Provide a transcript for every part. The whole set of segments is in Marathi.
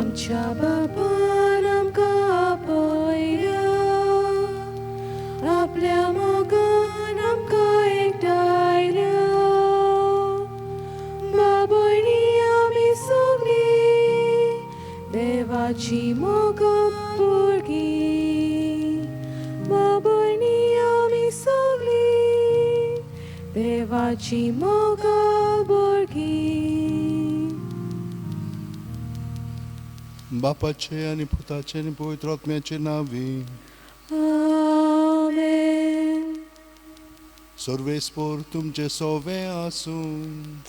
आमच्या बापान आमकां आपयल्या, आपल्या मोगान आमकां एकठांयल्या. बाबणी आमी सगळीं देवाची मोगान भुरगीं. बाबणी आमी सगळीं देवाची मोगान भुरगीं. बापाचे आनी पुताचे आनी पवित्र आत्म्याचे नांवी. आमेन. सर्वेस्पोर तुमचे सोवे आसूं.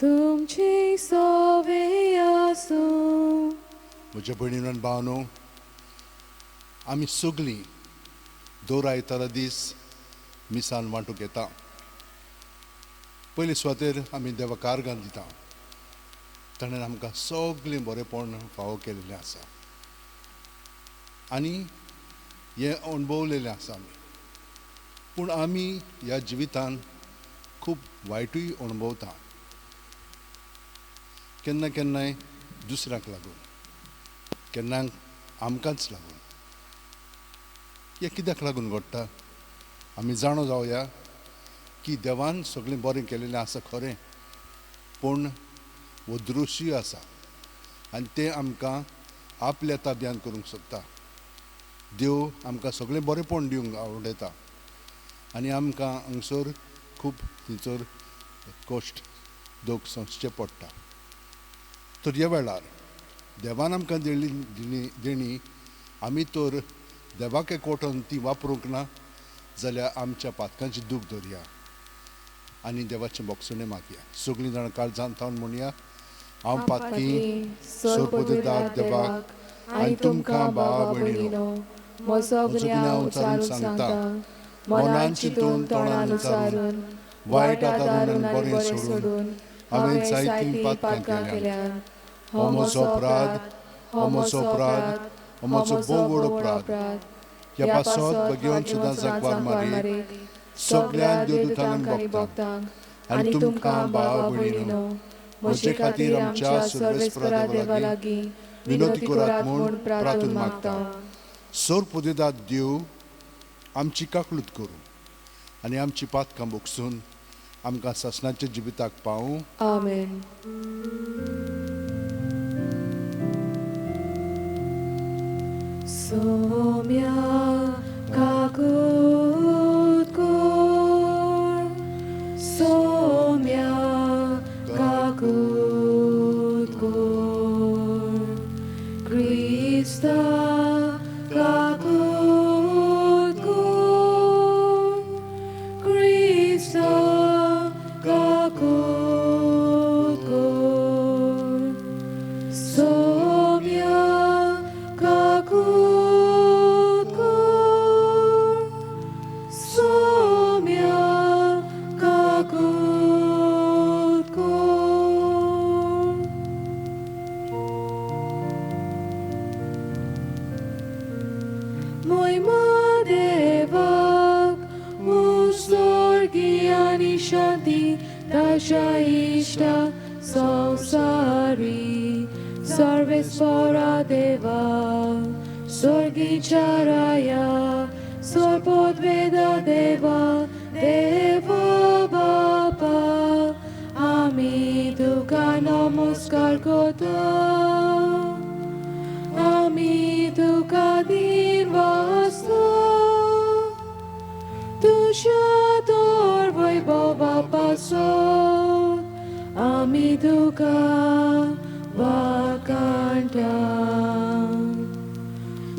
तुमची सोवे आसूं. म्हज्या भयणीन आनी भावनो, आमी सगळीं दर आयतारा दीस मिसान वांटूंक येता. पयले सुवातेर आमी देवाक आर्गां दिता. ताणें आमकां सगळें बरेंपण फावो केल्लें आसा आनी हें अणभवलेलें आसा आमी. पूण आमी ह्या जिवितांत खूब वायटूय अणभवता. केन्ना केन्नाय दुसऱ्यांक लागून, केन्ना आमकांच लागून. हें कित्याक लागून घडटा? आमी जाणो जावया की देवान सगळें बरें केलेलें आसा खरें, पूण हो दृश्य आसा आनी तें आमकां आपल्या ताब्यांत करूंक सोदता. देव आमकां सगळें बरेंपण दिवंक आवडटा आनी आमकां हांगसर खूब थंयसर कश्ट दूख सोंसचें पडटा. तर ह्या वेळार देवान आमकां देणी आमी तर देवाक एकवटून ती वापरूंक ना जाल्यार आमच्या पातकांची दूख धरया आनी देवाचें बोगसणें मागया. सगळीं जाणां काळजांत थावन म्हणया, हांव पातकी सोडपदतात देवाक आनी तुमकां भावा भयणीनो, म्हजो गुन्यांव हांव उचारून सांगता. मनान चिंतून तोंडान उचारून वायट आदारून आनी बरें सोडून हांवें जायतीं पातकां केल्यात. हो म्हजो अपराध, हो म्हजो अपराध, हो म्हजो भोव व्हड अपराध. ह्या पासत बगेवन सुद्दां जागवार मारी सगळ्या देवदूतांक भक्तांक आनी तुमकां भावा भयणीनो, म्हजे खातीर आमच्या सर्वेस्परा देवा लागीं विनोदी करात म्हूण प्रार्थना मागता. सोर पुदितात देव आमची काकूळट करूं आनी आमची पातकां बोगसून आमकां सासणाच्या जिविताक पावूं. आमेन. सोम्या काकूट कोर, सोम्या काकूट कोर. क्रिस्ता काकूट कोर, क्रिस्ता काकूट कोर. सोम्या काकूट कोर, सोम्या काकूट कोर. महिमा देवाक, उस्वर्गी आनी शांती ताच्या इश्टा संवसारी. सर्वेस्परा देवा, स्वर्गीच्या राया, सर्वोद्वेदा देवा, देवा बापा, आमी तुका नमस्कार करता. आमी तुका दिन वाजता. तुझ्या तोर वैभवा पासत आमी तुका वाकांटा.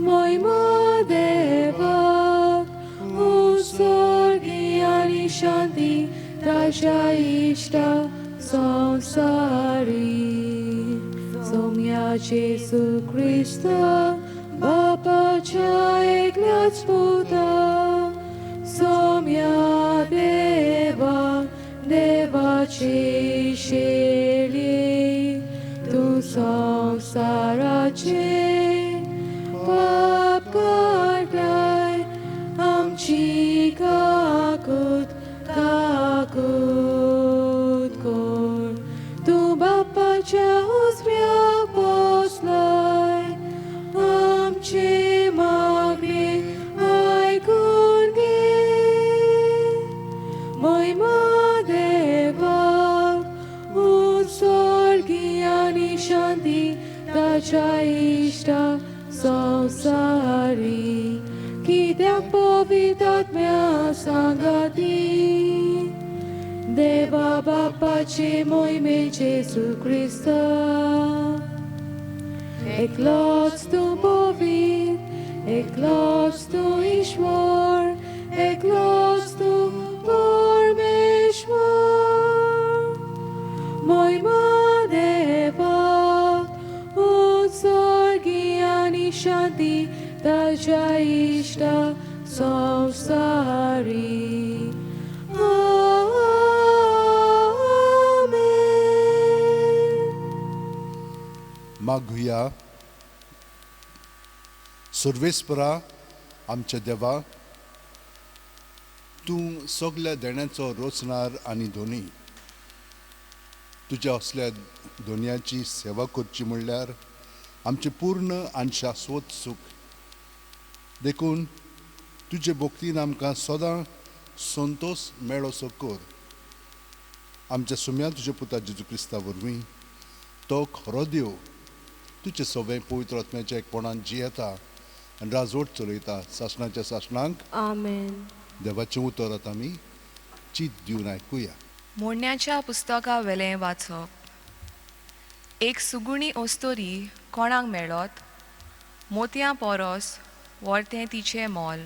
महिमा देवाक, उस्वर्गी आनी शांती ताच्या इश्टा संवसारी. सोम्या जेसू क्रिस्त बापाच्या एकल्याच पुता. सोम्या देवा, देवाचे शेळये, तू संवसाराचे पाप काढलाय. आमची काकूट काकूट कोर. तू बापाच्या उजव्या बसलाय. शांती ताच्या इष्टा संसारी कित्याक पवित्र आत्म्या सांगाती देवा बापाचे मोहिमेचे येशू ख्रिस्त एकलोच तू पवित्र एकलोच तू ईश्वर एकलोच तू परमेश्वर महिमा देवा उत्सर्गी आणि शांती ताच्या इष्टा संसारी मागुया सर्वेस्परा आमच्या देवा तूं सगल्या देण्याचो रोचणार आनी धोनी तुज्या असल्या दोनयाची सेवा करची म्हणल्यार आमचे पूर्ण आनी शाश्वत सूख देखून तुजे भोक्तीन आमकां सदां संतोष मेळो सो कर आमच्या सुम्या तुजे पुता जेजू क्रिस्ता वरवीं तो खरो देव तुजे सगळे पवित्र आत्म्याच्या एकपणान जियेता आनी राजवट चलयता सासणाच्या सासणांक आमेन. देवाचें उतर आतां आमी चीत दिवन आयकुया. मोडण्याच्या पुस्तका वेलें वाचप. एक सुगुणी ओस्तोरी कोणाक मेळत मोतयां पोरोस व्हरतें तिचें मोल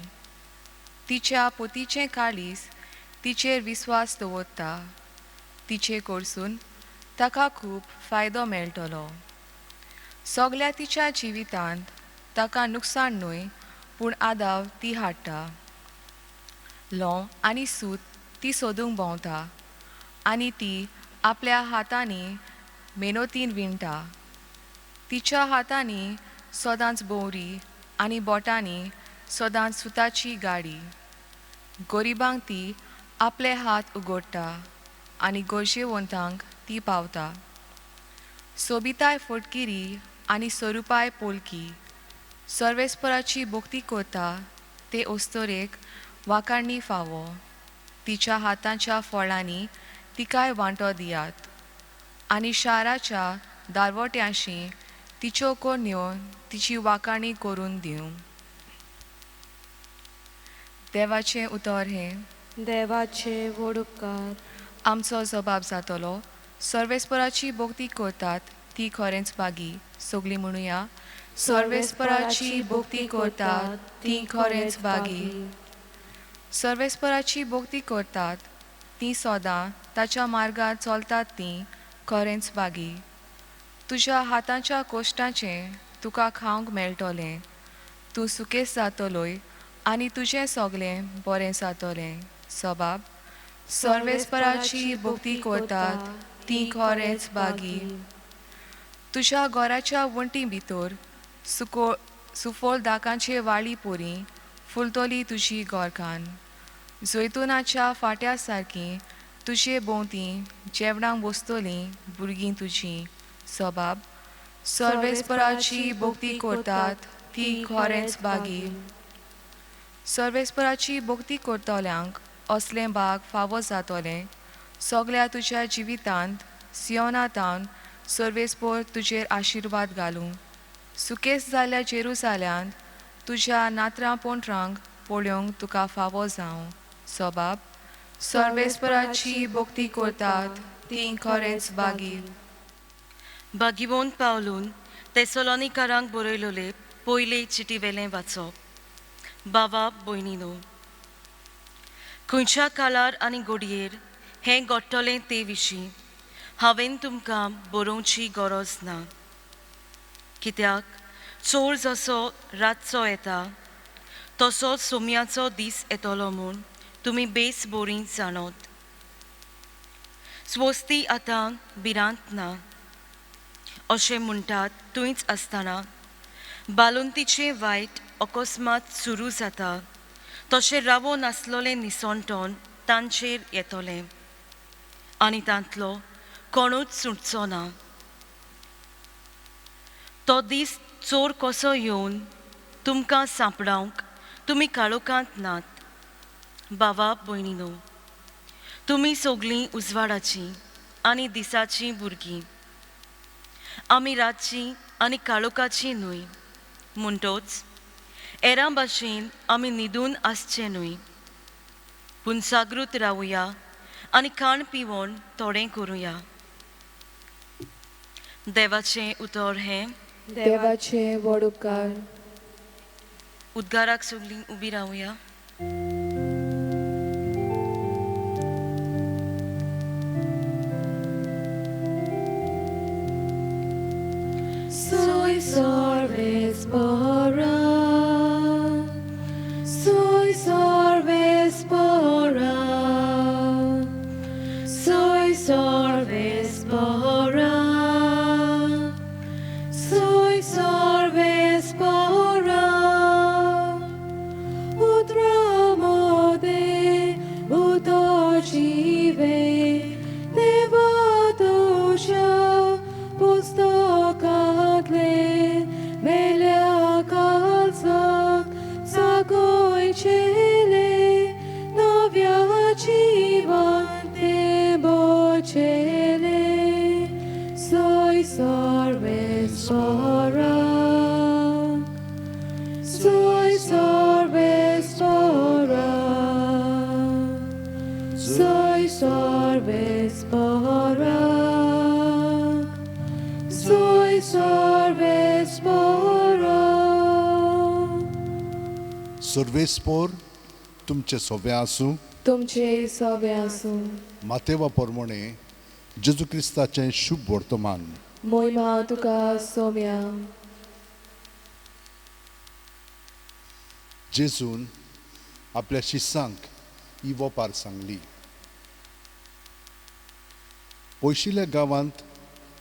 तिच्या पोतीचें काळीस तिचेर विस्वास दवरता तिचे कडसून ताका खूब फायदो मेळटलो. सगल्या तिच्या जिवितांत ताका नुकसाण न्हय पूण आदाव ती हाडटा. लों आनी सूत ती सोदूंक भोंवता आनी ती आपल्या हातांनी मेहनतीन विणटा. तिच्या हातांनी सदांच बोवरी आनी बोटांनी सदांच सुताची गाडी. गरिबांक ती आपले हात उगडटा आनी गरजेवंतांक ती पावता. सोबिताय फटकिरी आनी स्वरुपाय पोलकी सर्वेस्पराची भोक्ती करता ते ओस्तोरेक वाकाणणी फावो. तिच्या हातांच्या फळांनी तिकाय वांटो दियात आनी शाराच्या दारवट्यांशी तिच्यो कोन्यो तिची वाकाणणी करून दिवं. देवाचें उतर हें. देवाचे व्हड उपकार. आमचो जबाब जातलो. सर्वेस्पराची भोक्ती करतात ती खरेंच बागी. सगळीं म्हणुया. सर्वेस्पराची भोक्ती करतात ती खरेंच बागी. सर्वेस्पराची भोक्ती करतात ती सदां ताच्या मार्गात चलतात ती खरेंच बागी. तुज्या हातांच्या कोश्टाचें तुका खावंक मेळटलें. तूं सुकेस जातलोय आनी तुजें सगलें बरें जातलें. सबाब. सर्वेस्पराची भोक्ती करतात ती खरेंच बागी. तुज्या घराच्या वण्टी भितर सुफोल दाकांचे वाळी पोरी फुलतली तुजी गोरखान. जैतुनाच्या फाट्या सारकी तुजे भोंवती जेवणाक बसतलीं भुरगीं तुजीं. सबाब. सर्वेस्पराची भोक्ती करतात ती खरेंच बागी. सर्वेस्पराची भोक्ती करतल्यांक असलें भाग फावो जातलें. सगल्या तुज्या जिवितांत सियोनातावन सर्वेस्पर तुजेर आशिर्वाद घालूं. सुकेस जाल्ल्या जेरुसाल्यांत तुज्या नात्रां पोंटरांक पळोवंक तुका फावो जावं. सबाब. सर्वेस्पराची भोक्ती करतात ती खरेंच बागी. बागिवोन पावलून तेसलोनिकारांक बरयलोले पयले चिटी वेलें वाचप. बावा भयणीनो, खंयच्या काळार आनी घडयेर हें घडटलें ते विशीं हांवें तुमकां बरोवची गरज ना. कित्याक चोर जसो रातचो येता तसोच सोम्याचो दीस येतलो म्हूण तुमी बेस बोरीं जाणोत. स्वस्ती आतां भिरांत ना अशें म्हणटात थंयच आसतना बालुंतीचें वायट अकस्मात सुरू जाता तशें रावो नासलोलें निसंटोन तांचेर येतलें आनी तांतलो कोणूच सुटचो ना. तो दीस चोर कसो येवन तुमकां सांपडावंक तुमी काळोखांत नात. बावा भयणीनो, तुमी सगळीं उजवाडाचीं आनी दिसाचीं भुरगीं. आमी रातची आनी काळोखाची न्हय, म्हणटोच हेरां भाशेन आमी न्हिदून आसचे न्हय, पूण जागृत रावुया आनी खाण पिवण थोडें करुया. देवाचें उतर हें. देवाचे व्हड उपकार. उद्गाराक सगळीं उबी रावुया. Soy sorbes pora, soy sorbes pora, soy sorbes pora, soy sorbes pora, utramode utojive devatusha pustokatle melia kalsak zakoichele novia chivante bocele soy sorbes pora, soy sorbes pora, soy sorbes pora, soy sorbes pora. सर्वेस्पोर तुमचे सोबे आसूं. तुमचे सवे आसूं. मातेवा प्रमाणे जेजू क्रिस्ताचें शुभ वर्तमान मोहिमा तुका सोम्या. जेजून आपल्या शिष्यांक ही वोपार सांगली. पयशिल्ल्या गांवांत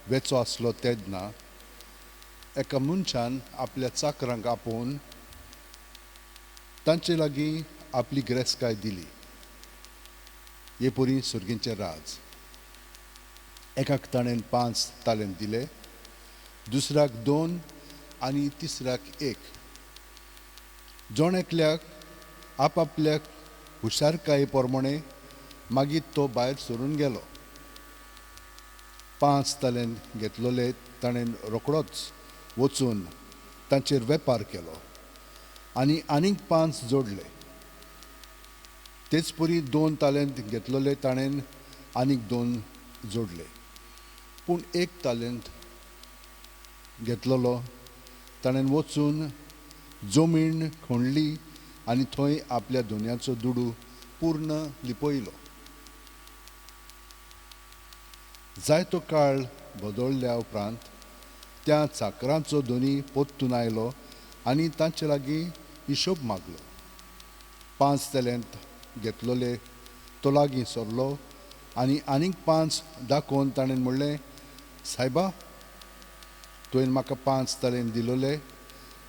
वेचो आसलो तेदना एका मनशान आपल्या चाकरांक आपोवन तांचे लागीं आपली गिरेस्तकाय दिली. हे परी सुर्गींचें राज. एकाक ताणें 5 तालेंत दिले, दुसऱ्याक 2 आनी तिसऱ्याक 1. जोण एकल्याक आपआपल्या हुशारकाये प्रमाणे मागीर तो भायर सरून गेलो. 5 तालेंत घेतलोले ताणें रोखडोच वचून तांचेर वेपार केलो आनी आनीक 5 जोडले. तेच परी 2 तालेंत घेतलोले ताणें आनीक 2 जोडले. पूण 1 तालेंत घेतलोलो ताणें वचून जमीन खणली आनी थंय आपल्या दोनयाचो दुडू पूर्ण लिपयलो. जायतो काळ बदलल्या उपरांत त्या चाकरांचो दोनी पोत्तून आयलो आनी तांचे लागीं हिशोब मागलो. 5 तालेंत घेतलोले तो लागीं सरलो आनी आनीक 5 दाखोवन ताणें म्हणलें, सायबा, तुवें म्हाका 5 तालेंत दिलोले,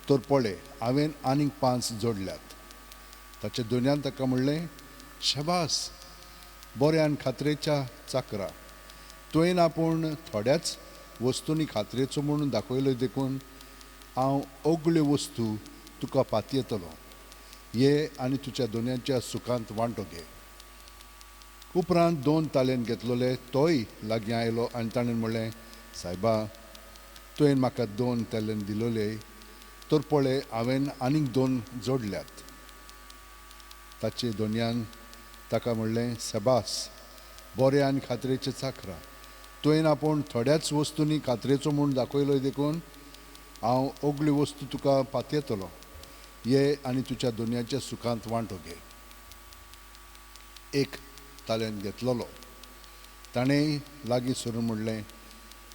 तर पळय हांवें आनीक 5 जोडल्यात. ताच्या दोनयान ताका म्हणलें, शाबास, बऱ्या आनी खात्रेच्या चाकरा, तुवें आपूण थोड्याच वस्तूंनी खात्रेचो म्हणून दाखयलो देखून हांव ओगळ्यो वस्तू तुका पातयेतलो. ये आनी तुज्या दोनयांच्या सुखांत वांटो घे. उपरांत 2 तालेंत घेतलोले तोय लागीं आयलो आनी ताणें म्हणलें, सायबा, तुवें म्हाका 2 तालेंत दिलोले, तर पळय हांवें आनीक 2 जोडल्यात. ताचे दोनयान ताका म्हणलें, शाबास, बरें आनी खात्रेचें चाकरा, तुवें आपूण थोड्याच वस्तूंनी खात्रेचो म्हूण दाखयलो देखून हांव ओगळ्यो वस्तू तुका पातयेतलो. ये आनी तुज्या दोनयाच्या सुखांत वांटो घे. 1 तालेंत घेतलोलो ताणें लागीं सरून म्हणलें,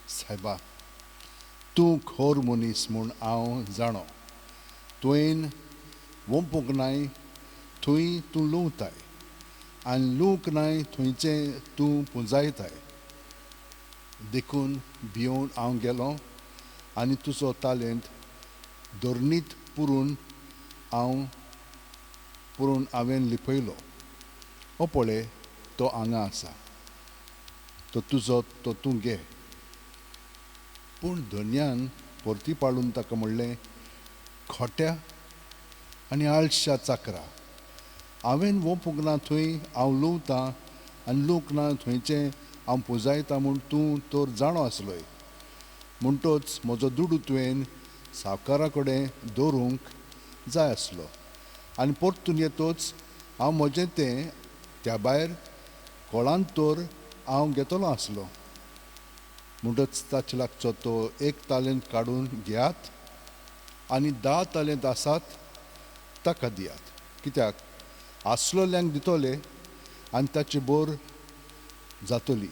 सायबा, तूं खोर मनीस म्हूण हांव जाणो. तुवें वंपूंक नाय थंय तूं लुंवताय आनी लूंक नाय थंयचें तूं पुंजायताय. देखून भिवून हांव गेलो आनी तुजो तालेंत धरणीत पुरून हांवें लिपयलो. हो पळय, तो हांगा आसा, तो तुजो, तो तूं घे. पूण धन्यान परती पाडून ताका म्हणलें, खोट्या आनी आळश्या चाकरा, हांवें वोंपूंक ना थंय हांव लुंवतां आनी लूंक ना थंयचें हांव पुंजायतां म्हूण तूं तर जाणो आसलोय. म्हणटोच म्हजो दुडू तुवें सावकारा कडेन दवरूंक जाय आसलो आनी परतून येतोच हांव म्हजें तें त्या भायर कोळांत तर हांव घेतलो आसलो. म्हणटच ताचे लागचो तो 1 तालेंत काडून घेयात आनी 10 तालेंत आसात ताका दियात. कित्याक आसलोल्यांक दितले आनी ताची बोर जातली,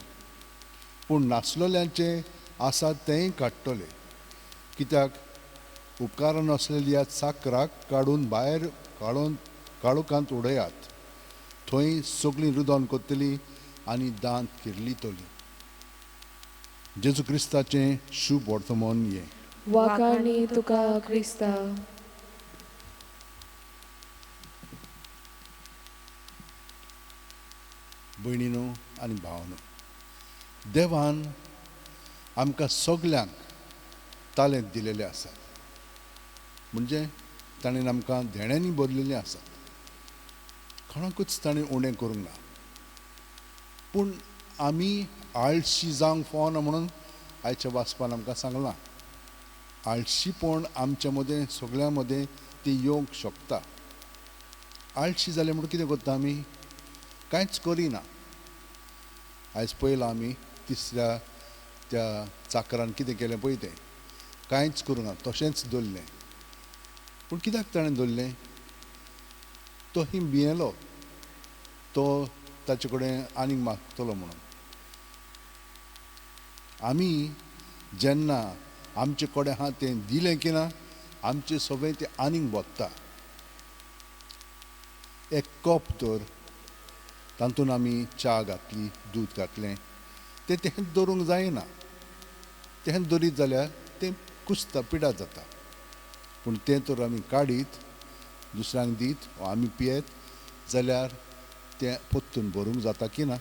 पूण नासलोल्यांचे आसा तेंय काडटले. कित्याक उपकारान आसलेल्या साकराक काडून भायर काळोखांत उडयात. थंय सगळीं रुदोन कोत्तली आनी दांत किर्लितली. जेजू क्रिस्ताचें शुभ वर्तमान हें. वाखाणी तुका क्रिस्ता. भयणीनो आनी भावनो, देवान आमकां सगल्यांक तालेंत दिलेले आसात. म्हणजे ताणें आमकां धेण्यांनी भरलेलीं आसात. कोणाकूच ताणें उणें करूंक ना. पूण आमी आळशी जावंक फावना म्हणून आयच्या वाचपान आमकां सांगलां. आळशीपण आमच्या मदें सगळ्यां मदें ती येवंक शकता. आळशी जालें म्हणून कितें करता आमी? कांयच करिना. आयज पळयलां आमी तिसऱ्या त्या चाकरान कितें केलें पळय तें. कांयच करूं ना, तशेंच दवरलें. पूण कित्याक ताणें दवरलें? तो ही भियेलो तो ताचे कडेन आनीक मागतलो म्हणून. आमी जेन्ना आमचे कडेन आहा तें दिलें की ना, आमचें सगळें तें आनीक बोगता. एक कप तर तातूंत आमी च्या घातली, दूद घातलें, तें तें दवरूंक जायना. तें दरीत जाल्यार तें कुसता, पिड्यार जाता. पूण तें तर आमी काडीत दुसऱ्यांक दीत वा आमी पियेत जाल्यार तें परतून भरूंक जाता की ना.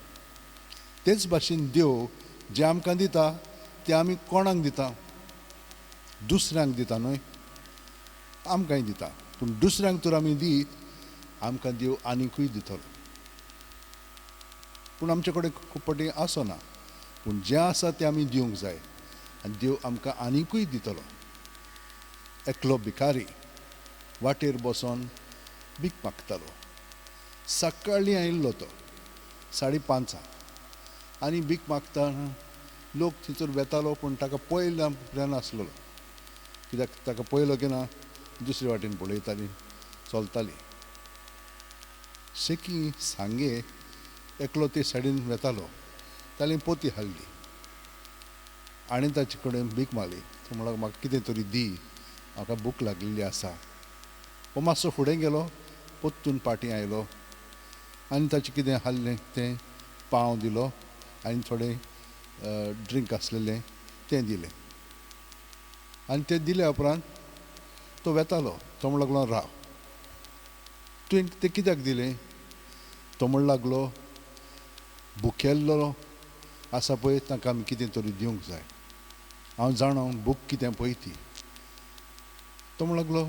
तेच भाशेन देव जें आमकां दिता तें आमी कोणाक दिता? दुसऱ्यांक दिता न्हय, आमकांय दिता. पूण दुसऱ्यांक तर आमी दीत, आमकां देव आनिकूय दितलो. पूण आमचे कडेन खूब फावटी आसना. पूण जें आसा तें आमी दिवंक जाय आनी देव आमकां आनिकूय दितलो. एकलो भिकारी वाटेर बसोन भीक मागतालो. सकाळीं आयिल्लो तो 5:30 आनी भीक मागतना लोक थंयसर वेतालो, पूण ताका पळयल्या नासलो. कित्याक ताका पळयलो की ना दुसरे वाटेन पळयताली, चलताली. शेकी सांगे एकलो ते सायडीन वेतालो. ताणें पोती हाडली आनी ताचे कडेन भीक मागली. तो म्हणलो म्हाका कितें तरी दी, म्हाका भूक लागलेली आसा. हो मातसो फुडें गेलो, परतून फाटीं आयलो आनी ताचें कितें हाडलें तें पाव दिलो आनी थोडें ड्रिंक आसलेलें तें दिलें. आनी तें दिल्या उपरांत तो वेतालो. तो म्हणूंक लागलो राव. तुवें तें कित्याक दिलें? तो म्हणूंक लागलो भुकेल्लो आसा पळय ताका आमी कितें तरी दिवंक जाय. हांव जाणो भूक कितें पळय ती. तो म्हणूंक लागलो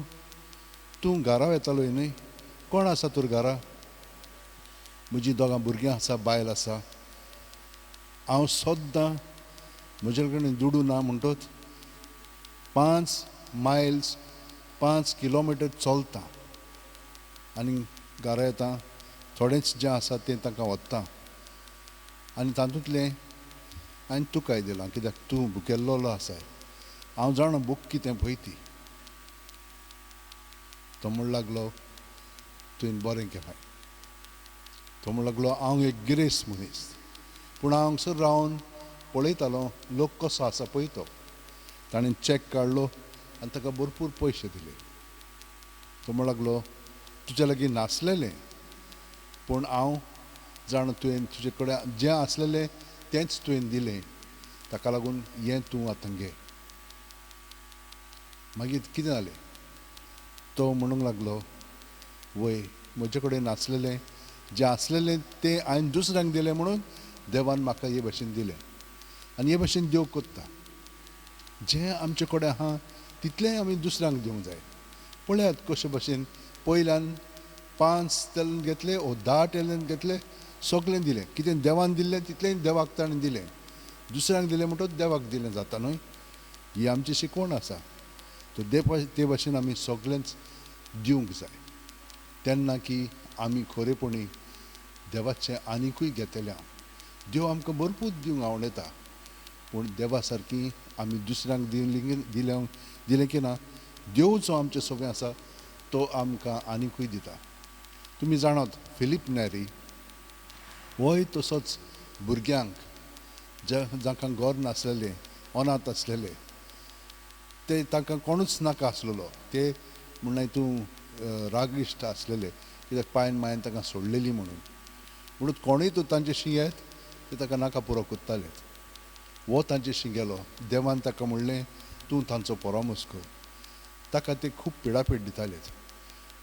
तूं घरा वेतालोय न्हय, कोण आसा तर घरा? म्हजीं 2 भुरगीं आसा, बायल आसा. हांव सद्दां म्हजे कडेन दुडू ना म्हणटोच 5 मायल्स 5 किलोमिटर चलतां आनी घरा येता. थोडेंच जें आसा तें तांकां व्हरतां आनी तातूंतलें हांवें तुकाय दिलां, कित्याक तूं भुकेल्लो आसा. हांव जाणा भूक कितें पळय ती. तो म्हणूंक लागलो तुवें बरें केलें. तो म्हणूंक लागलो हांव एक गिरेस्त मनीस, पूण हांव हांगसर रावन पळयतालो लोक कसो आसा पळय तो. ताणें चॅक काडलो आनी ताका भरपूर पयशे दिले. तो म्हणूंक लागलो तुजे लागीं नासलेलें, पूण हांव जाण तुवें तुजे कडेन जें आसलेलें तेंच तुवें दिलें, ताका लागून हें तूं आतां घे. मागीर कितें जालें? तो म्हणूंक लागलो वय म्हजे कडेन नासलेलें, जें आसलेलें तें हांवें दुसऱ्यांक दिलें म्हणून देवान म्हाका हे भाशेन दिलें. आनी हे भाशेन देव करता. जें आमचे कडेन आहा तितलेंय आमी दुसऱ्यांक दिवंक जाय. पळयात कशे भाशेन पयल्यान 5 टॅलंट घेतले वो 10 टॅलंट घेतले, सगळें दिलें. कितें देवान दिल्लें तितलेंय देवाक ताणें दिलें. दुसऱ्यांक दिलें म्हणटच देवाक दिलें जाता न्हय. ही आमची शिकवण आसा. ते भाशेन आमी सगळेंच दिवंक जाय, तेन्ना की आमी खरेपणी देवाचें आनिकूय घेतलें. देव आमकां भरपूर दिवंक आवडटा, पूण देवा सारकी आमी दुसऱ्यांक दिलें की ना. देव जो आमचें सगळें आसा तो आमकां आनिकूय दिता. तुमी जाणात फिलीप नेरी होय तसोच भुरग्यांक जांकां घर नासलेलें, अनाथ आसलेले, ते तांकां कोणूच नाका आसलेलो, ते म्हणून हितूं रागिश्ट आसलेले, कित्याक पायन मायन तांकां सोडलेली म्हणून कोणूय तूं तांचेशी येत ते ताका नाका पुरो कोत्ताले. हो तांचेशी गेलो. देवान ताका म्हणलें तूं तांचो परामोस कर. ताका ते खूब पिडापीड दिताले,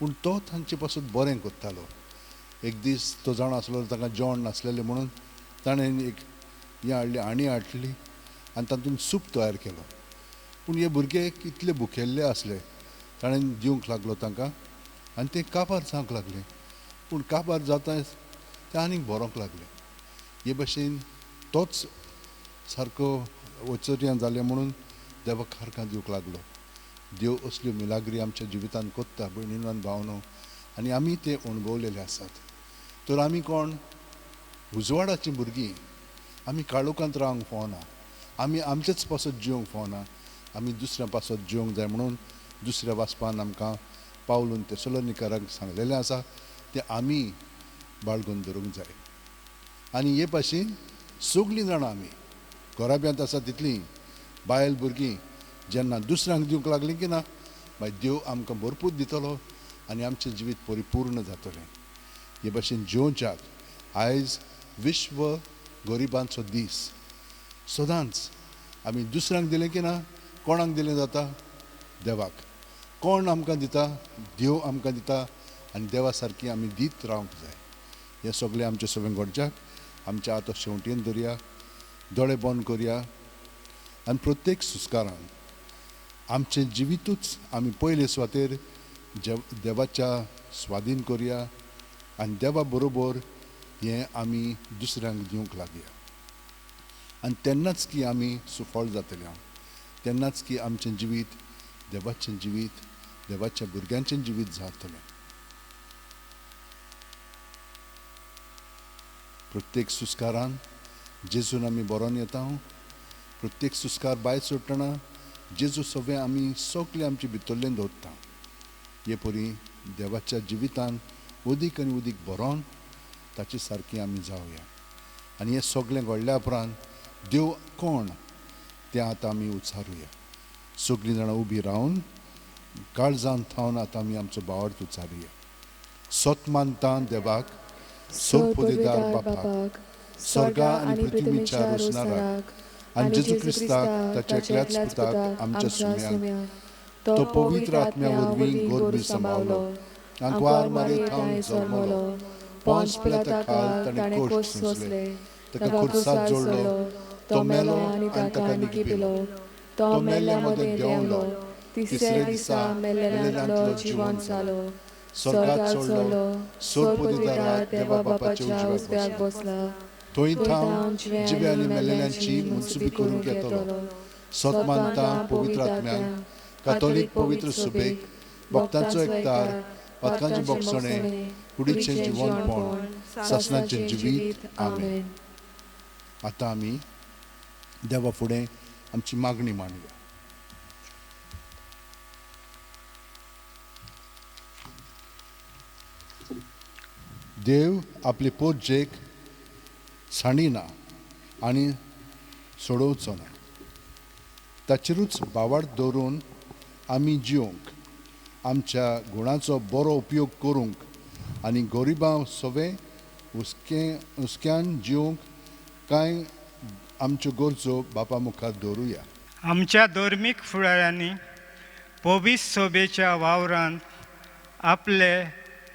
पूण तो तांचे पासून बरें कोत्तालो. एक दीस तो जाण आसलो, ताका जेवण नासलेलें म्हणून ताणें एक आणी हाडली आनी तातूंत सूप तयार केलो. पूण हे भुरगे इतले भुकेल्ले आसले, ताणें दिवंक लागलो तांकां आनी ते काबार जावंक लागले. पूण काबार जाता ते आनीक बरोंक लागले. हे भाशेन तोच सारको वचऱ्यान जालें म्हणून देवाक खारकां दिवंक लागलो. देव असल्यो मिलाग्री आमच्या जिवितांत कोत्ता भयणीनो आनी भावनो, आनी आमी ते अणभवलेले आसात. तर आमी कोण उजवाडाचीं भुरगीं, आमी काळोखांत रावंक फावना, आमी आमचेच पासत जिवंक फावना, आमी दुसऱ्या पासत जिवंक जाय म्हणून दुसऱ्या वाचपान आमकां पावलून तेसलोनिकारांक सांगलेलें आसा, तें आमी बाळगून धरूंक जाय. आनी हे भाशेन सगळीं जाणां आमी घराब्यांत आसा तितलीं बायल भुरगीं जेन्ना दुसऱ्यांक दिवंक लागलीं की ना, मागीर देव आमकां भरपूर दितलो आनी आमचें जिवीत परिपूर्ण जातलें. हे भाशेन जेवच्याक आयज विश्व गरिबांचो दीस. सदांच आमी दुसऱ्यांक दिलें की ना, कोणाक दिलें जाता? देवाक. कोण आमकां दिता? देव आमकां दिता, आनी देवा सारकी आमी दीत रावंक जाय. हे सगळें आमचें सगळें घडच्याक आमच्या आतां शेवटेन धरया, दोळे बंद करया आनी प्रत्येक सुस्कारान आमचें जिवितूच आमी पयले सुवातेर देवाच्या स्वाधीन करया आनी देवा बरोबर हें आमी दुसऱ्यांक दिवंक लागया. आनी तेन्नाच की आमी सुफळ जातले, तेन्नाच की आमचें जिवीत देवाचें जिवीत, देवाच्या भुरग्यांचें जिवीत जातलें. प्रत्येक सुस्कारान जेजून आमी बरोवन येता. प्रत्येक सुस्कार भायर सोडटना जेजू सगळें आमी सगळें आमचे भितरलें दवरता. हे परी देवाच्या जिवितान उदीक आनी उदीक बरोवन ताचे सारकी आमी जावया. आनी हें सगळें घडल्या उपरांत देव कोण तें आतां आमी उचारुया. सगळीं जाणां उबी रावन काळजान थावन आतां आमी आमचो भावार्थ उचारुया. सोतमानता देवाक, सोदपोदेदार बापाक, स्वर्गा आनी पृथ्वीच्या रोसणाराक, आनी जेजू क्रिस्ताक ताच्या एकल्याच पुताक आमच्या सुम्याक, तो पवित्र आत्म्या वरवीं गोरबी सांबाळलो, आंकवार मारी थावन जल्मलो, पोंच पिलाता काळ ताणें कोश्ट सोंसले, ताका खुर्सात जोडलो, तो मेलो आनी ताका निकी पिलो, तो मेल्ल्या मदें देंवलो, तिसऱ्या दिसा मेल्ल्यांतलो जिवंत जालो, स्वर्गात चडलो, सोदपोदेदार देवा बापाच्या उजव्याक बसला, थंय थावन जिवे आनी मेल्ल्यांची मुनसुबी करूंक येतलो. सोतमानता पवित्र आत्म्याक, कातोलीक पवित्र सुबेक, भक्तांचो एकतार, पातकांचे बोगसणें, कुडीचें जिवंतपण, सासणाचें जिवीत. आमेन. आतां आमी देवा फुडें आमची मागणी मांडया. देव आपले पोरजेक साणिना आनी सोडोवचो ना. ताचेरूच बावार्थ दवरून आमी जिवंक, आमच्या गुणाचो बरो उपयोग करूंक आनी गरिबां सगळें हुस्क्यान जिवंक कांय आमच्यो गरजो बापा मुखार दवरुया. आमच्या धर्मीक फुडाऱ्यांनी पवित्र सोबेच्या वावरांत आपले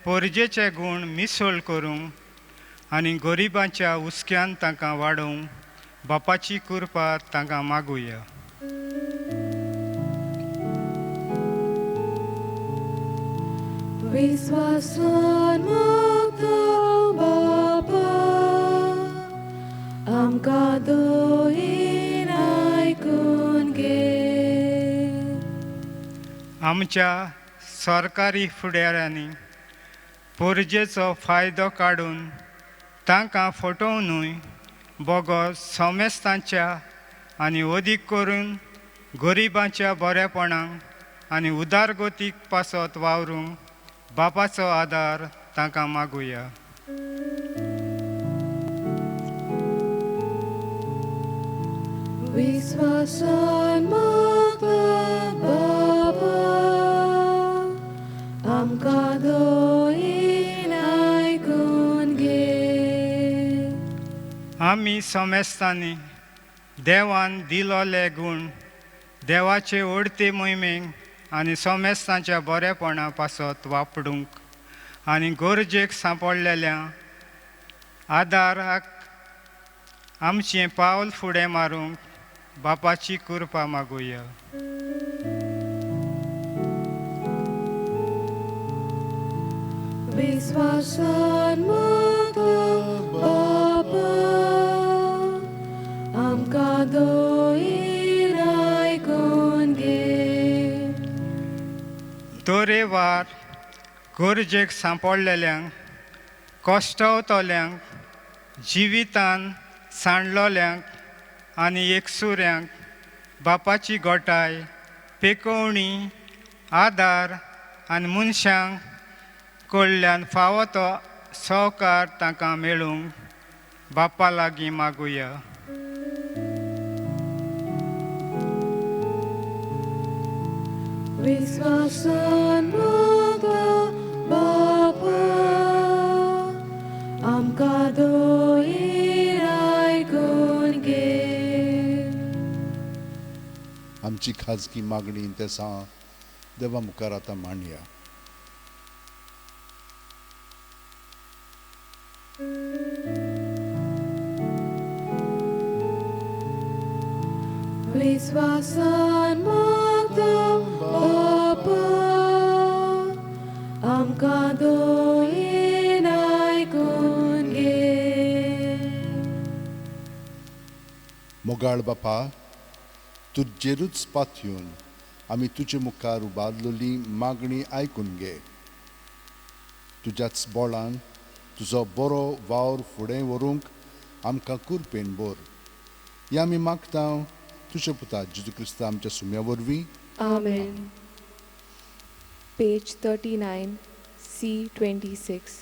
पोरजेचे गूण मिसळ करूंक आनी गरिबांच्या हुस्क्यान तांकां वाडोवंक बापाची कृपा तांकां मागुया. विस्वासान मागता बापा, आमकां दोयेन आयकून घे. आमच्या सरकारी फुडाऱ्यांनी पोरजेचो फायदो काडून तांकां फटोवनूय बोगस सोमेस्तांच्या आनी अदीक करून गरिबांच्या बरेपणाक आनी उदारगतीक पासत वावरूंक बापाचो आदार तांकां मागुया. विस्वासान मागता बाबा, आमकां दोयेन आयकून घे. आमी सोमेस्तांनी देवान दिलोले गूण देवाचे ओडते मोहिमेक आनी सोमेस्तांच्या बरेपणा पासत वापरूंक आनी गरजेक सांपडलेल्या आदाराक आमचें पावल फुडें मारूंक बापाची कृपा मागुया. विस्वासान मागता बाबा, आमकां दोयेन आयकून घे. तोरेवार गरजेक सांपडलेल्यांक कश्टावतल्यांक जिवितान सांडलोल्यांक आनी एकसुऱ्यांक बापाची गोठाय पेकोवणी आदार आनी मनशांक कडल्यान फावो तो सहकार तांकां मेळूंक बापा लागीं मागुया. विस्वासान मागता बाबा, आमकां दोयेन आयकून घे. आमची खाजगी मागणी ते देवा मुखार आतां मांडया. विस्वासान मागता बाबा, आमकां दोयेन आयकून घे. मोगाळ बापा, तुजेरूच पातयून आमी तुजे मुखार उबारलेली मागणी आयकून घे. तुज्याच बोळान तुजो बरो वावर फुडें व्हरूंक आमकां कुरपेन बोर. हें आमी मागता तुजे पुता जेजू क्रिस्त आमच्या सुम्या वरवीं. Amen. Page 39, C26.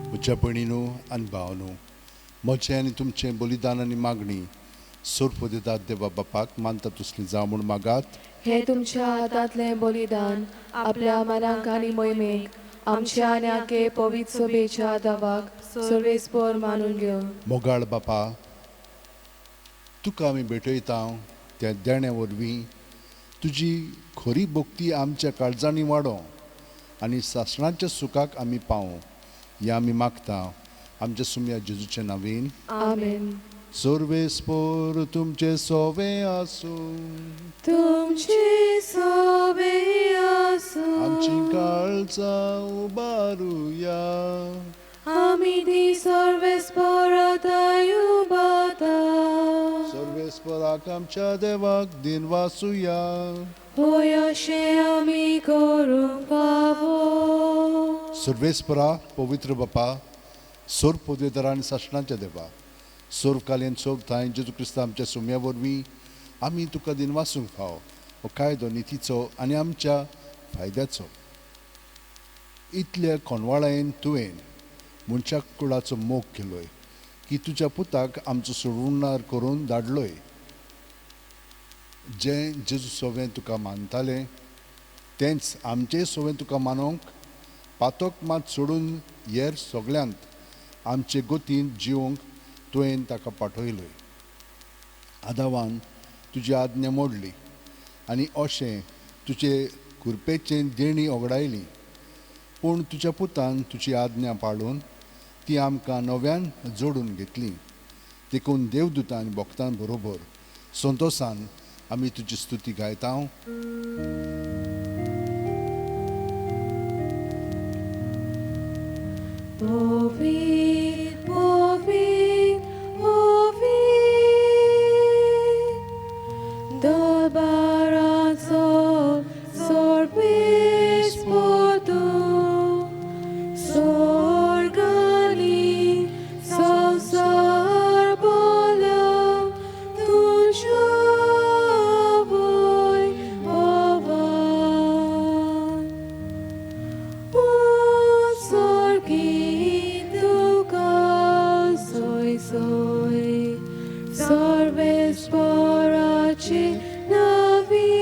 म्हज्या भयणीनो आनी भावनो, म्हजें आनी तुमचें बलिदान आनी मागणी सोर्प दितात देवा बापाक मानता तसली जावं म्हूण मागात. हे तुमच्या हातांतलें बलिदान आपल्या मनाक आनी मोहिमेक आमच्या आनी आखे पवित्र सभेच्या दावाक सर्वेस्पर मानून घेव. मोगाळ बापा, तुका आमी भेटयता त्या देण्या वरवीं तुजी खरी भक्ती आमच्या काळजांनी वाडो आनी सासणाच्या सुखाक आमी पावूं. हें आमी मागता आमच्या सुम्या जेजूच्या नांवेन. आमेन. सर्वेस्पर तुमचे सोवे आसूं तुमची सोबे आसूं आमची काळजां उबारुया आमी ती सर्वेस्पराताय उबारता सर्वेस्पराक आमच्या देवाक दिन वासुया होय अशें आमी करूंक पावो सर्वेस्परा पवित्र बापा सोर पदवेदारा आनी सासणाच्या देवा सोर कालेन सोर थंय जेजू क्रिस्त आमच्या सुम्या वरवीं आमी तुका दिन वासूंक फाव हो कायदो नितीचो आनी आमच्या फायद्याचो इतल्या कोनवाळेन तुवें मनशाक कुळाचो मोग केलोय की तुज्या पुताक आमचो सोडूणार करून धाडलोय जें जेजू सोवें तुका मानतालें तेंच आमचें सोवें तुका मानूंक पातोक मात सोडून हेर सगळ्यांत आमचे गोतीन जिवंक तुवें ताका पाठयलोय आदावान तुजी आज्ञा मोडली आनी अशें तुजे कुरपेचें देणी ओगडायली पूण तुज्या पुतान तुजी आज्ञा पाळून ती आमकां नव्यान जोडून घेतली देखून देवदूतां आनी भक्तां बरोबर संतोशान आमी तुजी स्तुती गायता Ovid, Ovid, Ovid, Dolbarazo, Sorbis Podu, Sorgali, Sosar Bolam, Tujaboy, Ovan, Sorgi. Soy Sorvesporaci navi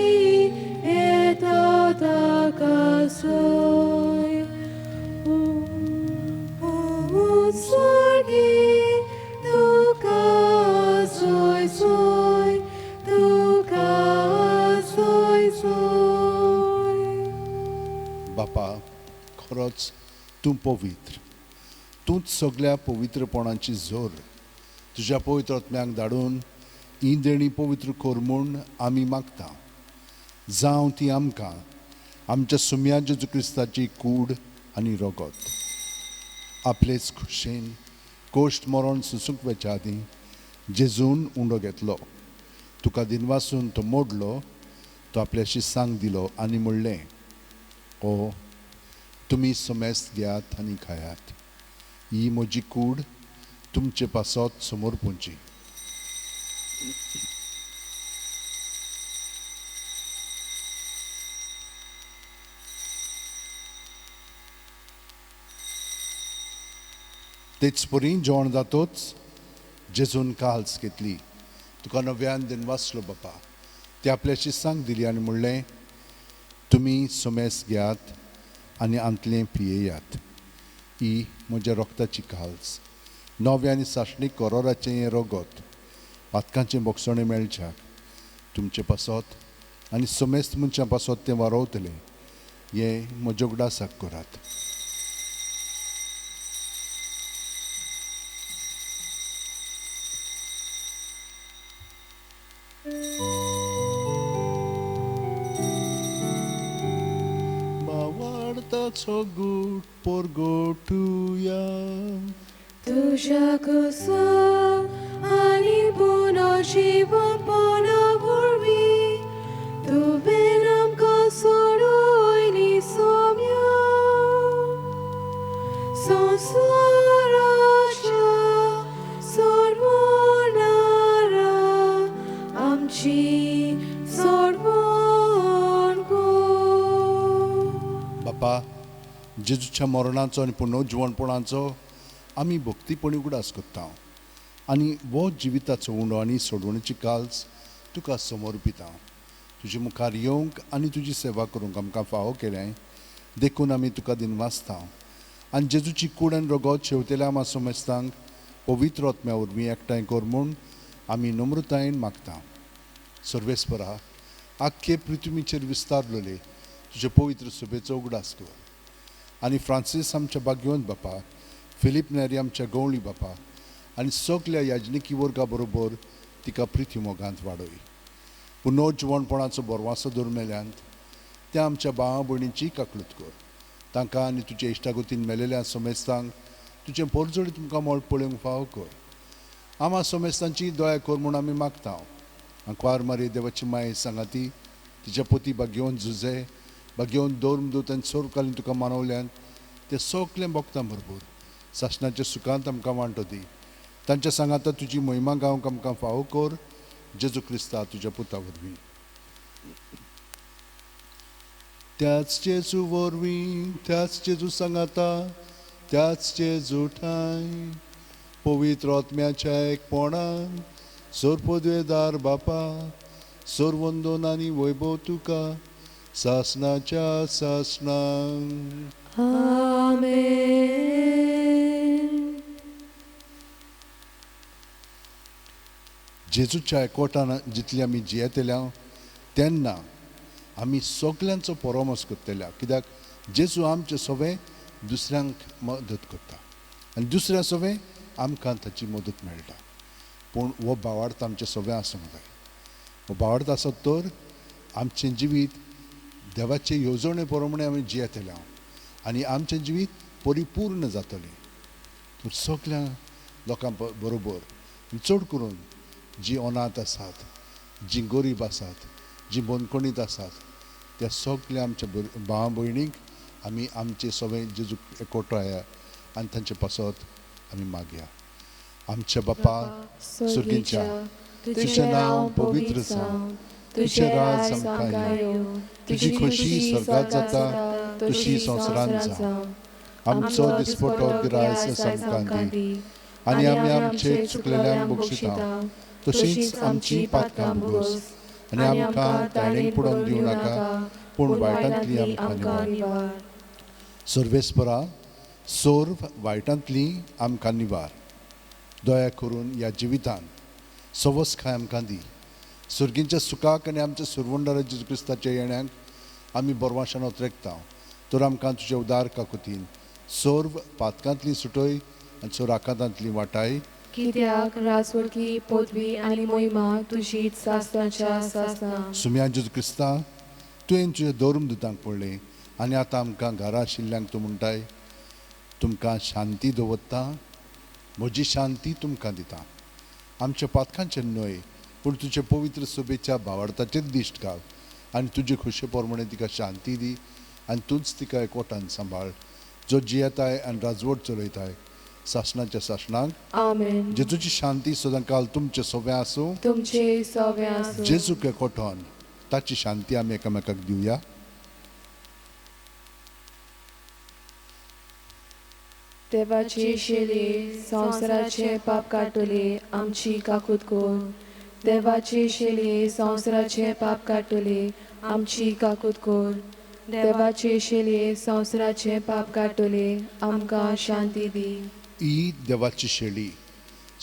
et ataka soy Sorgi tuka soy tuka soy बापा खरोच तूं पवित्र तूंच सगळ्या पवित्रपणाची जोर तुज्या पवित्र आत्म्याक धाडून ही देणी पवित्र कर म्हूण आमी मागता जावं ती आमकां आमच्या सुम्या जेजू क्रिस्ताची कूड आनी रगत आपलेच खुशेन कोश्ट मरण सुसूंक वेच्या आदीं जेजून उंडो घेतलो तुका दिनवासून तो मोडलो तो आपल्या शिसांक दिलो आनी म्हणलें ओ तुमी समेस्त घेयात आनी खायात ही म्हजी कूड तुमचे पासत समोर पोंची तेच परी जेवण जातोच जेजून काल्स घेतली तुका नव्यान दिन वाचलो बापा ते आपल्या शिसांक दिली आनी म्हणलें तुमी समेस्त घेयात आनी आंतलें पियेयात ही म्हज्या रोगताची काल्स नवे आनी साश्णीक करोराचें हें रगत पातकांचें बोगसणें मेळच्याक तुमचे पासत आनी समेस्त मनशां पासत तें वारोवतलें हें म्हज्या उगडासाक करात बावार्ताचो गूट पोरगोटुया तुझ्या कुसुम आणि पुनर्जीवनपणा वरवी तुवें आमकां सोडूयली सोम्या संवसाराच्या सोडवणारा आमची सोडवण कर बापा जेजूच्या मरणाचो आनी पुनर्जीवनपणाचो आमी भक्तीपणी उगडास करता आनी वो जिविताचो उंडो आनी सोडवणेची काल्स तुका समोर पिता तुजे मुखार येवंक आनी तुजी सेवा करूंक आमकां फावो केलें देखून आमी तुका दिन वाचता आनी जेजूची कूड आनी रगत शेवतेल्या आमा समेस्तांक पवित्र आत्म्या वरवीं एकठांय कर म्हूण आमी नम्रतायेन मागता सर्वेस्परा आख्खे पृथ्वीचेर विस्तारलेले तुजे पवित्र सभेचो उगडास कर आनी फ्रांसीस आमच्या भाग्यवंत बापा फिलीप नेरी आमच्या गवळी बापा आनी सगल्या याजनिकी वर्गा बरोबर तिका प्रिती मोगांत वाडय. पुनो जिवणपणाचो बरवासो दवरमेल्यांत त्या आमच्या भावा भयणींची काकलूत कर. तांकां आनी तुज्या इश्टागतीन मेलेल्या सोमेस्तांक तुजें परजोडी तुमकां मोळ पळोवंक फावो कर. आमा सोमेस्तांची दया कर म्हूण आमी मागता. अंकवार मारी देवाची माय सांगाती तिच्या पोती घेवन झुजे घेवन दौरम दूत आनी सोर घालून तुका मानवल्यान ते सगळें भक्तां बरोबर सासणाच्या सुखांत आमकां वांटो दी. तांच्या सांगाता तुजी महिमा गावंक आमकां फावो कर. जेजू क्रिस्ता तुज्या पुता वरवीं. त्याच जेजू वरवीं त्याच जेजू सांगाता त्याच जेजू ठाय पवित्र आत्म्याच्या एकपणान सोर पदवेदार बापा सोर वंदन आनी वैभव तुका सासणाच्या सासणांक. आमेन. जेजूच्या एकवटान जितली आमी जियेतल्या तेन्ना आमी सगल्यांचो परमोस करतल्या. कित्याक जेजू आमचे सगळे दुसऱ्यांक मदत करता आनी दुसऱ्या सगळे आमकां ताची मदत मेळटा. पूण हो भावार्थ आमचे सगळे आसूंक जाय. हो भावार्थ आसत तर आमचें जिवीत देवाचे येवजणे प्रमाणे आमी जियेतल्या आनी आमचें जिवीत परिपूर्ण जातलें. तर सगल्या लोकां बरोबर चड करून जी अनाथ आसात, जी गरीब आसात, जी बंदखणीत आसात त्या सगल्या आमच्या भावा भयणींक आमी आमचे सगळे जेजू एकवटाया आनी तांचे पासत आमी मागया. आमच्या बापा सुर्गीच्या तुजें नांव पवित्र जावं. तुजें राज आमकां येवं. तुजी खोशी स्वर्गांत जाता तशी संवसारांत जावं. आमचो दिसपटो गिरायस आमकां दी आनी आमी आमचे चुकलेल्यांक बक्षिता तशींच आमची पातकां भोगोस आनी आमकां तायणेक पडोवंक दिवं नाका पूण वायटांतली आमकां निवार. सर्वेस्परा सोर वायटांतली आमकां निवार. दया करून ह्या जिवितान सवस खाय आमकां दी. सुर्गींच्या सुखाक आनी आमच्या सुरवंडारा जेजू क्रिस्ताच्या येण्याक आमी बरवाशान ओतरेकता. तर आमकां तुज्या उदार काकुतीन सोर्व पातकांतली सुटय आनी सोर आकांतांतली वाटाय. कित्याक राजवडकी पदवी आनी मोहिमा तुजीच सासणाच्या सासणां. सुम्या जेजू क्रिस्ता तुवें तुज्या दौरम दुतांक पडलें आनी आतां आमकां घरा आशिल्ल्यांक तूं म्हणटाय तुमकां शांती दवरता. म्हजी शांती तुमकां दिता. आमच्या पातकांचेर न्हय पूण तुजे पवित्र सोबेच्या भावार्थाचेर दिश्ट घाल आनी तुजे खुशे प्रमाणे तिका शांती दी आनी तूंच तिका एकवटान सांबाळ जो जियेताय आनी राजवट चलयताय सासणाच्या सासणांक. आमेन. जेजूची शांती सदां काल तुमचे सगळे आसूं. तुमचे सगळे आसूं. जेजूक एकवटान ताची शांती आमी एकामेकाक दिवया. देवाचे शेले संवसाराचे पाप काटले आमची काकूत कोर. देवाचे शेले संवसाराचे पाप काटले आमची काकूत कोर. देवाचे शेले संवसाराचे पाप काटले आमकां शांती दी. ही देवाची शेळी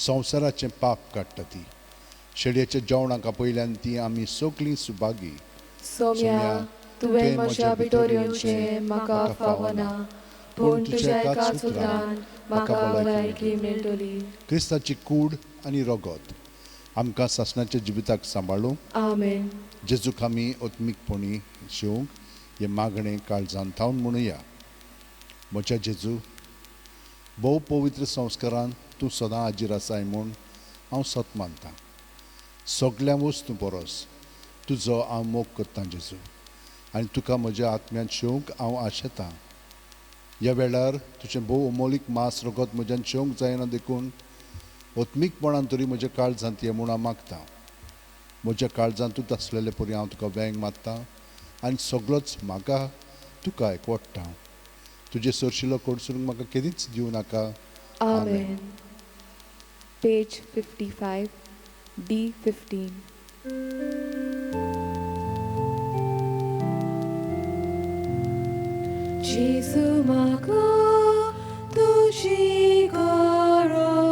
संवसाराचें पाप काडटा ती. शेळयेच्या जेवणाक पयल्यान ती आमी सगळीं सुभागी. सोम्या तुवें म्हज्या भितर येवचें म्हाका फावना पूण तुज्या एकाच उतरान म्हाका भलायकी मेळटली. क्रिस्ताची कूड आनी रगत आमकां सासणाच्या जिविताक सांबाळूंक. आमेन. जेजूक आमी ओत्मीकपणी शिवंक हे मागणें काळजान थावन म्हणुया. म्हज्या जेजू भोव पवित्र संस्कारान तूं सदां हाजीर आसाय म्हूण हांव सत मानतां. सगळ्या वस्तू परस तुजो हांव मोग करतां जेजू आनी तुका म्हज्या आत्म्यान शिवंक हांव आशेतां. ह्या वेळार तुजें भोव अमोलीक मास रगत म्हज्यान शिवंक जायना देखून ओत्मीकपणान तरी म्हज्या काळजांत ये म्हूण हांव मागतां. म्हज्या काळजांतूच आसलेले परी हांव तुका वेंग मारतां आनी सगळोच म्हाका तुका एकवडटा. तुजे सरशिलो कडसून म्हाका केदींच दिवं नाका. आमेन. Page 55 D15. Jesu म्हाका तुजी गरज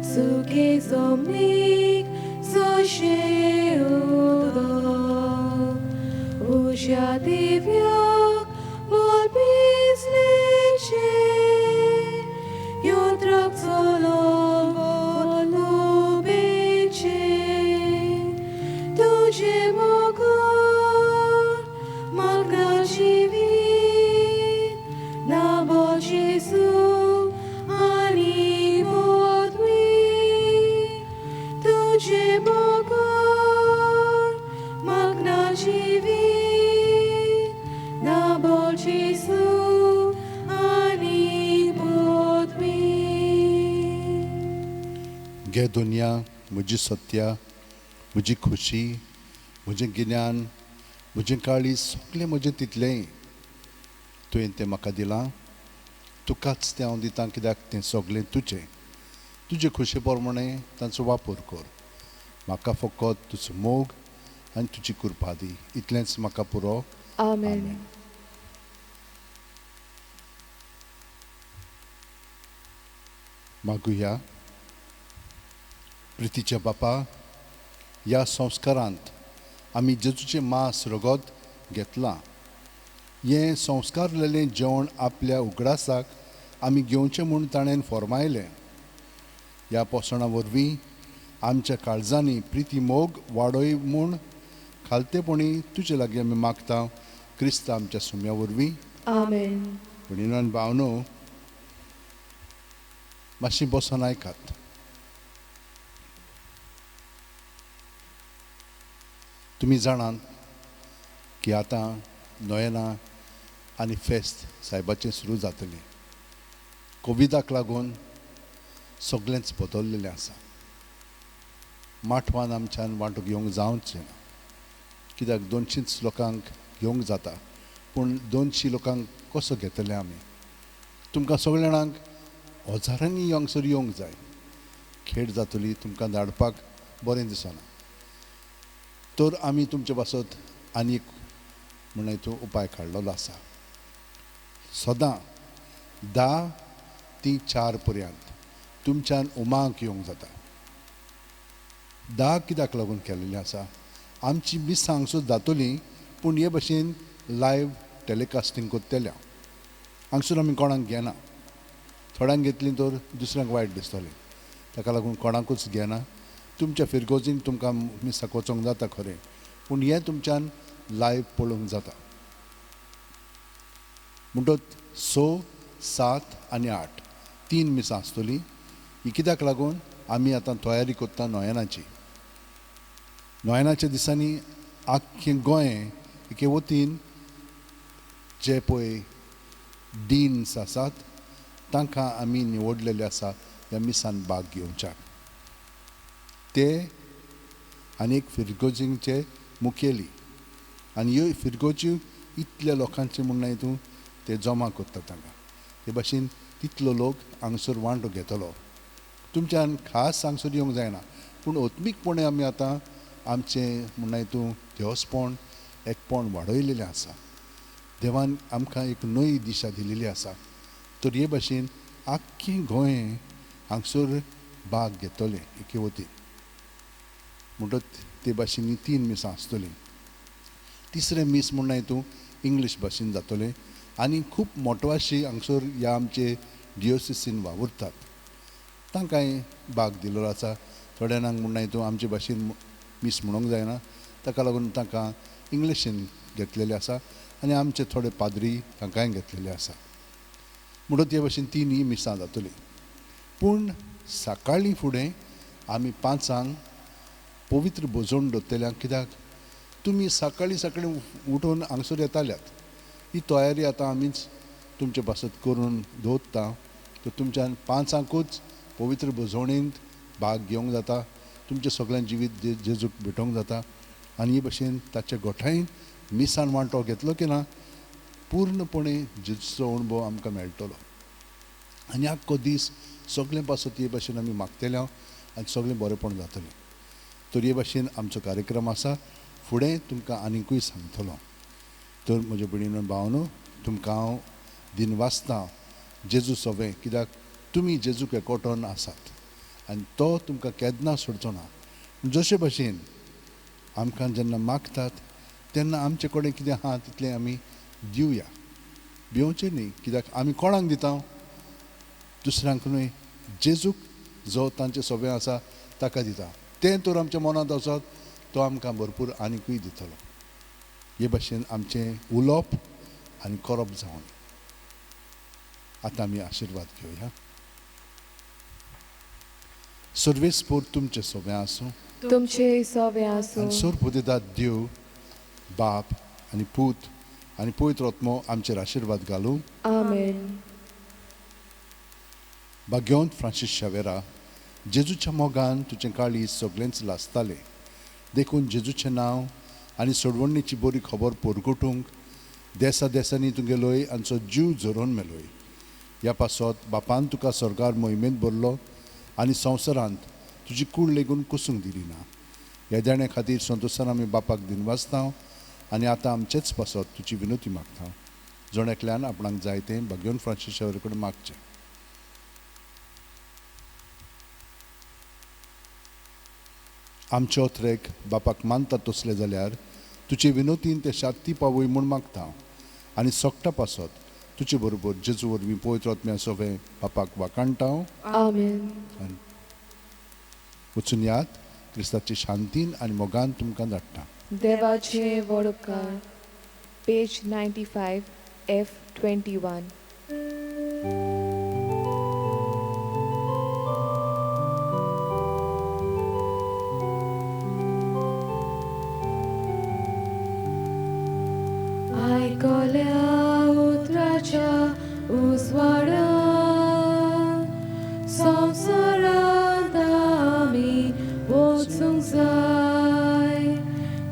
सुखे जमनीक जशें उदक उज्या दिव्याक मोल भिजलेचें योद्राक चलो मुगे दुनिया, म्हजी सत्या, म्हजी खुशी, म्हजें गिन्यान, म्हजें काळीज सगळें म्हजें तितलेंय तुवें तें म्हाका दिलां. तुकाच तें हांव दितां, कित्याक तें सगळें तुजें. तुजे खुशे प्रमाणे तांचो वापर कर. म्हाका फकत तुजो मोग आनी तुजी कृपा दी. इतलेंच म्हाका पुरो. आमेन. मागुया. प्रितीच्या बापा, ह्या संस्कारांत आमी जेजूचें मांस रगत घेतलां. हें संस्कारलेलें जेवण आपल्या उगडासाक आमी घेवचें म्हूण ताणें फर्मायलें. ह्या पोसणा वरवीं आमच्या काळजांनी प्रिती मोग वाडोय म्हूण खालतेपणी तुजे लागीं आमी मागता. क्रिस्त आमच्या सुम्या वरवीं. आमेन. भयणीनो आनी भावनो, मातशी बसून आयकात. तुमी जाणात की आतां नोयना आनी फेस्त सायबाचें सुरू जातलें. कोविडाक लागून सगळेंच बदललेलें आसा. माठवान आमच्यान वांटो घेवंक जावचें ना, कित्याक 200 लोकांक घेवंक जाता, पूण 200 लोकांक कसो घेतले आमी? तुमकां सगळ्या जाणांक हजारांनी हांगसर येवंक जाय. खेड जातली, तुमकां धाडपाक बरें दिसना. तर आमी तुमचे पासत आनी एक म्हणून तो उपाय काडलेलो आसा. सदां 10 ते 4 पर्यंत तुमच्यान उमाक येवंक जाता. 10 कित्याक लागून केल्लेलें आसा? आमची मिसां हांगसर जातलीं, पूण हे भशेन लायव्ह टॅलिकास्टींग कोत्तेल्या. हांगसर आमी कोणाक घेना. थोड्यांक घेतलीं तर दुसऱ्यांक वायट दिसतलें. ताका लागून कोणाकूच घेना. तुमच्या फिरगोजींक तुमकां मिसाक वचोंक जाता खरें, पूण हें तुमच्यान लायव्ह पळोवंक जाता. म्हणटच 6, 7 आनी 8 3 मिसां आसतलीं. ही कित्याक लागून? आमी आतां तयारी कोत्ता नोयनाची. नोयनाच्या दिसांनी आख्खें गोंय एके वतीन जे पळय डीन्स आसात तांकां आमी निवडलेले आसा ह्या मिसान भाग घेवच्याक. ते आनीक फिरगोजींचे मुखेली आनी ह्यो फिरगोज्यो इतल्या लोकांचे म्हणून हितून ते जमा करतात तांकां. हे भाशेन तितलो लोक हांगसर वांटो घेतलो. तुमच्यान खास हांगसर येवंक जायना, पूण ओत्मीकपणे आमी आतां आमचें म्हणून हितून देवस्पण एकपण वाडयलेलें आसा. देवान आमकां एक नवी दिशा दिलेली आसा. तर हे भाशेन आख्खें गोंय हांगसर भाग घेतले एके वतीन. म्हणटच ते भाशेन 3 मिसां आसतलीं. तिसरें मीस म्हणून हितून इंग्लीश भाशेन जातलें आनी खूब मोटवाशी हांगसर ह्या आमचे डिओसिसीन वावुरतात तांकांय भाग दिल्लो आसा. थोड्या जाणांक म्हणून हितून आमचे भाशेन मीस म्हणूंक जायना, ताका लागून तांकां इंग्लिशीन घेतलेले आसा आनी आमचे थोडे पाद्री तांकांय घेतलेले आसा. म्हणटच हे भाशेन 3 मिसां जातलीं. पूण सकाळीं फुडें आमी 5 पवित्र भोजन दवरतल्या. कित्याक तुमी सकाळीं सकाळीं उठून हांगसर येताल्यात. ही तयारी आतां आमीच तुमचे पासत करून दवरता. तर तुमच्यान 5 पवित्र भोजवणेंत भाग घेवंक जाता. तुमचें सगळ्यां जिवीत जेजूक भेटोवंक जाता. आनी हे भशेन ताचे गोठायन मिसान वांटो घेतलो की ना, पूर्णपणे जेजूचो अणभव आमकां मेळटलो. आनी आख्खो दीस सगळें पासत हे भाशेन आमी मागतल्या आनी सगळें बरेंपण जातलें. तर हे भाशेन आमचो कार्यक्रम आसा. फुडें तुमकां आनिकूय सांगतलो. तर म्हज्या भयणीनो भावनो, तुमकां हांव दिनवासतां जेजू सोबें, कित्याक तुमी जेजूक एकवटोन आसात आनी तो तुमकां केन्ना सोडचो ना. जशे भाशेन आमकां जेन्ना मागतात तेन्ना आमचे कडेन कितें आहा तितलें आमी दिवया. भिवचें न्ही, कित्याक आमी कोणाक दिता? दुसऱ्यांक न्हय, जेजूक जो तांचे सोबें आसा ताका दिता. तें तर आमच्या मनांत आसत, तो आमकां भरपूर आनिकूय दितलो. हे भाशेन आमचें उलोवप आनी करप जावन. आतां आमी आशिर्वाद घेवया. सर्वेस्पोर तुमचे सोबें आसूं तुमचे सोबें आसूं आनी सर्वोदेदाद देव बाप आनी पूत आनी पवित्र आत्मो आमचेर आशिर्वाद घालूं. आमेन. भाग्यवंत फ्रांसीस शावेरा, जेजूच्या मोगान तुजें काळीज सगळेंच लासतालें देखून जेजूचें नांव आनी सोडवणीची बरी खबर परगटूंक देसा देसांनी तुगेलोय आमचो जीव झरोवन मेलोय. ह्या पासत बापान तुका सरकार मोहिमेंत भरलो आनी संवसारांत तुजी कूड लेगून कुसूंक दिली ना. ह्या देण्या खातीर संतोशान आमी बापाक दिनवासता आनी आतां आमचेच पासत तुजी विनोती मागता. जोण आपणाक जाय तें भाग्योन फ्रांसीस कडेन मागचें. आमचे ओथरेक बापाक मानता तसले जाल्यार तुजे विनोतीन ते शांती पावय म्हूण मागता आनी सोगटा पासत तुजे बरोबर जेजू वरवीं पवित्र आत्म्या सोबे बापाक वाकाणटा. आमेन. वचून याद क्रिस्ताची शांतीन आनी मोगान तुमकां धाडटा. देवाचे व्हड उपकार. Page 95 F21. आयकल्या उतराच्या उजवाडा संवसारांत आमी वचूंक जाय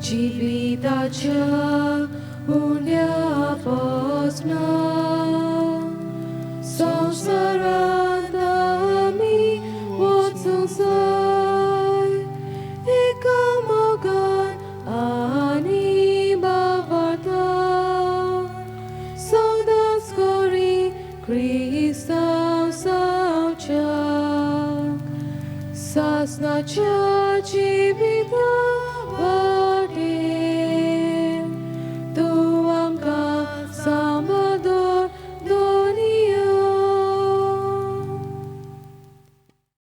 जिविताच्या